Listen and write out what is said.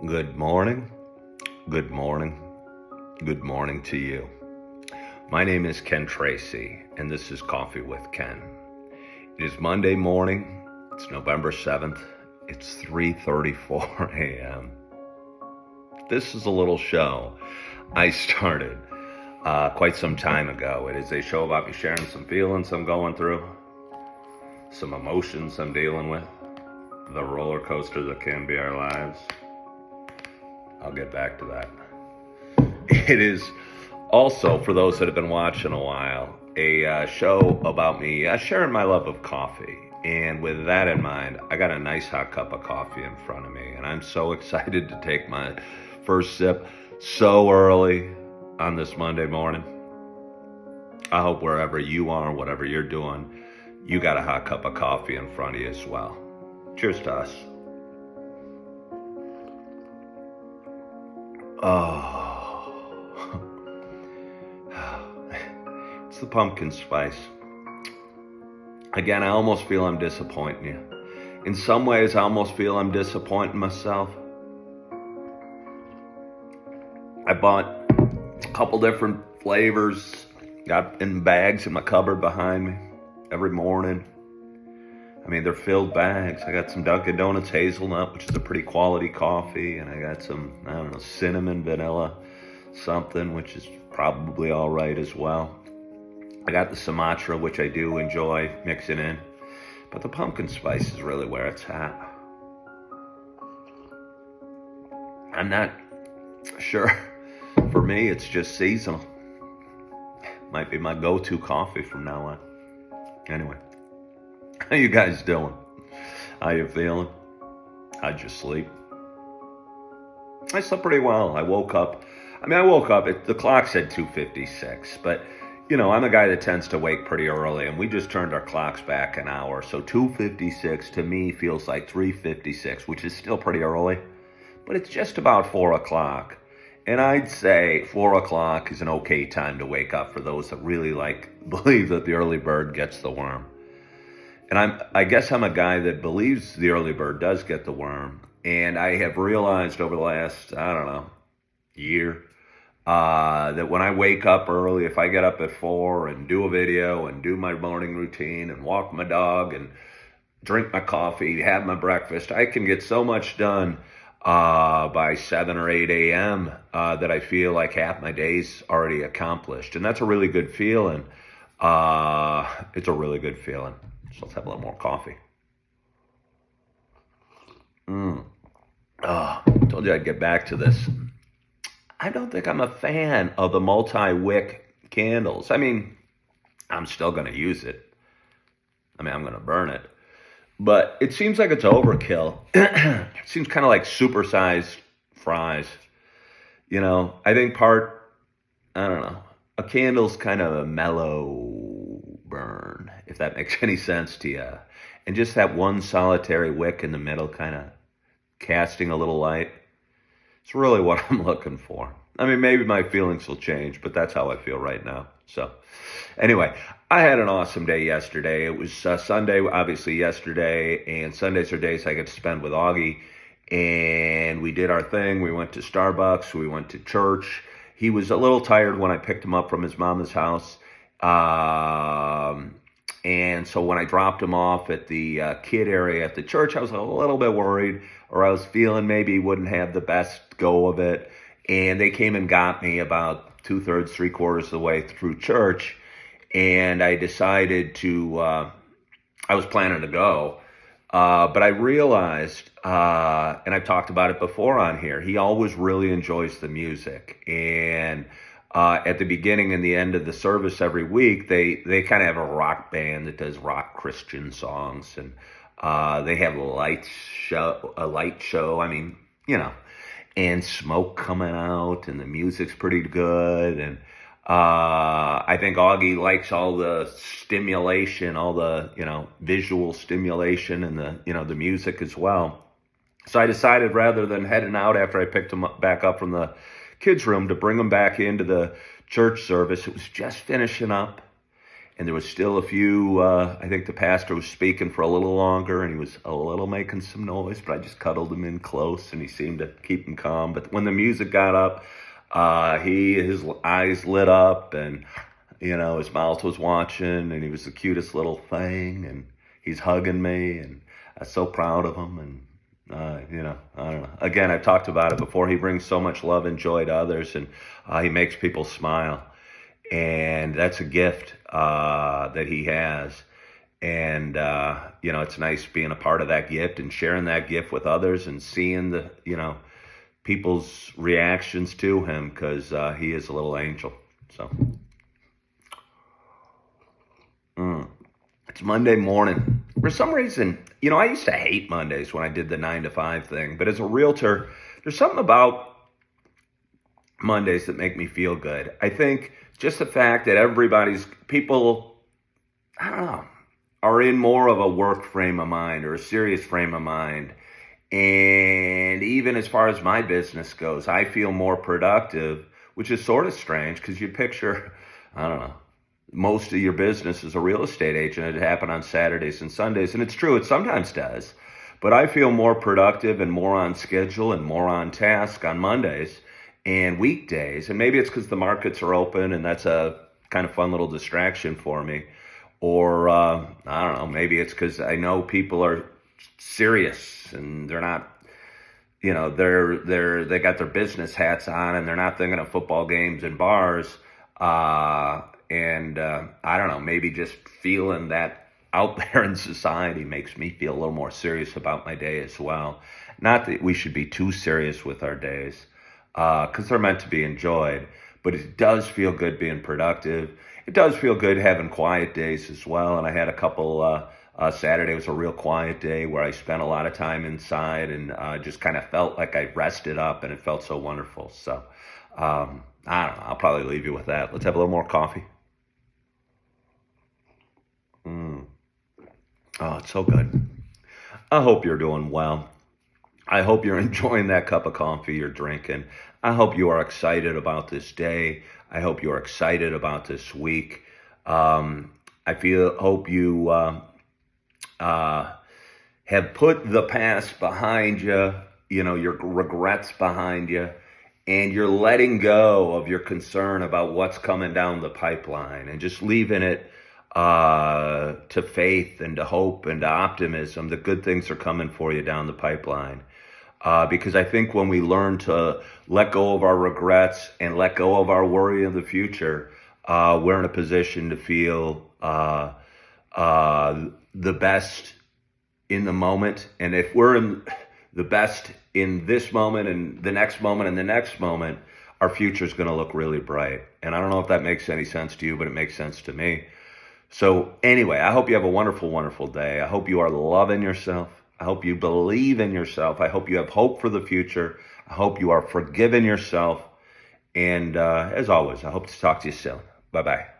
Good morning, good morning, good morning to you. My name is Ken Tracy, and this is Coffee with Ken. It is Monday morning, it's November 7th, it's 3:34 a.m. This is a little show I started quite some time ago. It is a show about me sharing some feelings I'm going through, some emotions I'm dealing with, the roller coaster that can be our lives. I'll get back to that. It is also, for those that have been watching a while, a show about me sharing my love of coffee. And with that in mind, I got a nice hot cup of coffee in front of me, and I'm so excited to take my first sip so early on this Monday morning. I hope wherever you are, whatever you're doing, you got a hot cup of coffee in front of you as well. Cheers to us. Oh, it's the pumpkin spice. Again, I almost feel I'm disappointing you. In some ways, I almost feel I'm disappointing myself. I bought a couple different flavors, got in bags in my cupboard behind me every morning. I mean, they're filled bags. I got some Dunkin' Donuts hazelnut, which is a pretty quality coffee, and I got some, cinnamon, vanilla, something, which is probably all right as well. I got the Sumatra, which I do enjoy mixing in, but the pumpkin spice is really where it's at. I'm not sure. For me, it's just seasonal. Might be my go-to coffee from now on. Anyway. How you guys doing? How you feeling? How'd you sleep? I slept pretty well. I woke up, the clock said 2:56, but I'm a guy that tends to wake pretty early, and we just turned our clocks back an hour, so 2:56 to me feels like 3:56, which is still pretty early, but it's just about 4 o'clock. And I'd say 4 o'clock is an okay time to wake up for those that really believe that the early bird gets the worm. And I guess I'm a guy that believes the early bird does get the worm. And I have realized over the last, year, that when I wake up early, if I get up at 4 and do a video and do my morning routine and walk my dog and drink my coffee, have my breakfast, I can get so much done by 7 or 8 a.m. That I feel like half my day's already accomplished. And that's a really good feeling. It's a really good feeling. So let's have a little more coffee. Told you I'd get back to this. I don't think I'm a fan of the multi-wick candles. I mean, I'm still going to use it. I'm going to burn it. But it seems like it's overkill. It seems kind of like supersized fries. I think a candle's kind of a mellow burn, if that makes any sense to you. And just that one solitary wick in the middle kind of casting a little light. It's really what I'm looking for. I mean, maybe my feelings will change, but that's how I feel right now. So anyway, I had an awesome day yesterday. It was Sunday, obviously, yesterday, and Sundays are days I get to spend with Augie. And we did our thing. We went to Starbucks. We went to church. He was a little tired when I picked him up from his mama's house. And so when I dropped him off at the kid area at the church, I was a little bit worried, or I was feeling maybe he wouldn't have the best go of it. And they came and got me about 2/3, 3/4 of the way through church. And I decided I was planning to go. But I realized, and I've talked about it before on here, he always really enjoys the music. And at the beginning and the end of the service every week, they kind of have a rock band that does rock Christian songs. And they have a light show. I mean, and smoke coming out, and the music's pretty good. And I think Augie likes all the stimulation, all the, visual stimulation, and the music as well. So I decided, rather than heading out after I picked him back up from the kids' room, to bring him back into the church service. It was just finishing up. and there was still a few, I think the pastor was speaking for a little longer, and he was a little making some noise, but I just cuddled him in close, and he seemed to keep him calm. But when the music got up, his eyes lit up, and his mouth was watching, and he was the cutest little thing, and he's hugging me, and I'm so proud of him. And I don't know. Again, I've talked about it before. He brings so much love and joy to others, and he makes people smile, and that's a gift that he has. And it's nice being a part of that gift and sharing that gift with others, and seeing the people's reactions to him, because he is a little angel. So. It's Monday morning. For some reason, I used to hate Mondays when I did the 9 to 5 thing, but as a realtor, there's something about Mondays that make me feel good. I think just the fact that people, I don't know, are in more of a work frame of mind or a serious frame of mind. And even as far as my business goes, I feel more productive, which is sort of strange because you picture, I don't know, most of your business as a real estate agent, it happened on Saturdays and Sundays. And it's true, it sometimes does. But I feel more productive and more on schedule and more on task on Mondays and weekdays. And maybe it's because the markets are open and that's a kind of fun little distraction for me. Or, I don't know, maybe it's because I know people are serious and they're not, they got their business hats on and they're not thinking of football games and bars. And I don't know, maybe just feeling that out there in society makes me feel a little more serious about my day as well. Not that we should be too serious with our days, because they're meant to be enjoyed, but it does feel good being productive. It does feel good having quiet days as well. And I had a couple, Saturday was a real quiet day where I spent a lot of time inside and just kind of felt like I rested up, and it felt so wonderful. So I don't know, I'll probably leave you with that. Let's have a little more coffee. Oh, it's so good. I hope you're doing well. I hope you're enjoying that cup of coffee you're drinking. I hope you are excited about this day. I hope you are excited about this week. Hope you have put the past behind you, your regrets behind you, and you're letting go of your concern about what's coming down the pipeline and just leaving it to faith and to hope and to optimism that good things are coming for you down the pipeline. Because I think when we learn to let go of our regrets and let go of our worry of the future, we're in a position to feel the best in the moment. And if we're in the best in this moment and the next moment and the next moment, our future is going to look really bright. And I don't know if that makes any sense to you, but it makes sense to me. So anyway, I hope you have a wonderful, wonderful day. I hope you are loving yourself. I hope you believe in yourself. I hope you have hope for the future. I hope you are forgiving yourself. And as always, I hope to talk to you soon. Bye-bye.